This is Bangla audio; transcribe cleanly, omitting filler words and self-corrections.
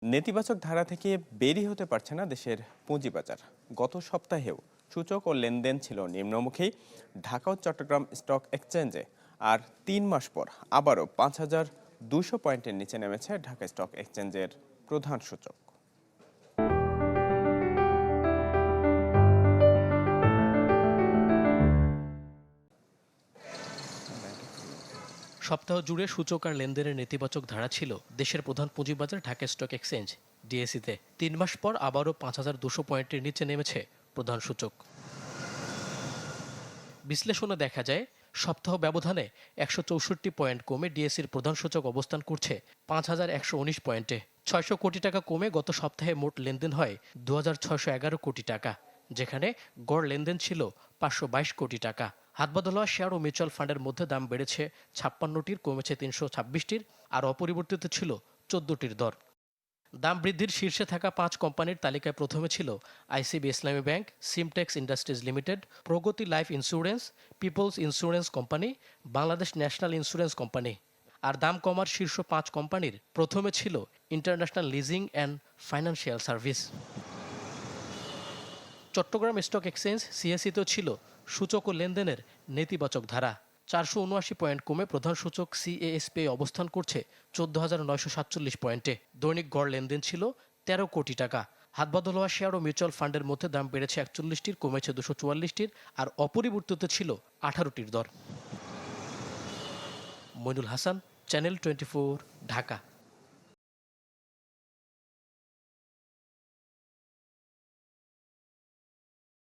নেতিবাচক ধারা থেকে বেরিয়ে হতে পারছে না দেশের পুঁজিবাজার। গত সপ্তাহেও সূচক ও লেনদেন ছিল নিম্নমুখী ঢাকা ও চট্টগ্রাম স্টক এক্সচেঞ্জে। আর ৩ মাস পর আবারও ৫,২০০ পয়েন্টের নিচে নেমেছে ঢাকা স্টক এক্সচেঞ্জের প্রধান সূচক। সপ্তাহ জুড়ে সূচক আর লেনদেনের নেতিবাচক ধারা ছিল দেশের প্রধান পুঁজিবাজার ঢাকা স্টক এক্সচেঞ্জ ডিএসইতে। ৩ মাস পর আবারও ৫,২০০ পয়েন্টের নিচে নেমেছে প্রধান সূচক। বিশ্লেষণে দেখা যায়, সপ্তাহ ব্যবধানে ১৬৪ পয়েন্ট কমে ডিএসইর প্রধান সূচক অবস্থান করছে ৫,১১৯ পয়েন্টে। ৬০০ কোটি টাকা কমে গত সপ্তাহে মোট লেনদেন হয় ২,৬১১ কোটি টাকা, যেখানে গড় লেনদেন ছিল ৫২২ কোটি টাকা। হাতবদল হওয়া শেয়ার ও মিউচুয়াল ফান্ডের মধ্যে দাম বেড়েছে ৫৬টির, কমেছে ৩২৬টির, আর অপরিবর্তিত ছিল ১৪টির দর। দাম বৃদ্ধির শীর্ষে থাকা ৫ কোম্পানির তালিকায় প্রথমে ছিল ICB Islami bank, Simtex industries limited, Pragati life insurance, Peoples insurance company, Bangladesh national insurance company. আর দাম কমার শীর্ষ ৫ কোম্পানির প্রথমে ছিল international leasing and financial service. Chattogram stock exchange সিএসইতেও ছিল সূচক ও লেনদেনের নেতিবাচক ধারা। ৪৭৯ পয়েন্ট কমে প্রধান সূচক সিএএসপি অবস্থান করছে ১৪,৯৪৭ পয়েন্টে। দৈনিক গড় লেনদেন ছিল ১৩ কোটি টাকা। হাতবদল হওয়া শেয়ার ও মিউচুয়াল ফান্ডের মধ্যে দাম বেড়েছে ৪১টির, কমেছে ২৪৪টির, আর অপরিবর্তিত ছিল ১৮টির দর। মইনুল হাসান, চ্যানেল 24, ঢাকা।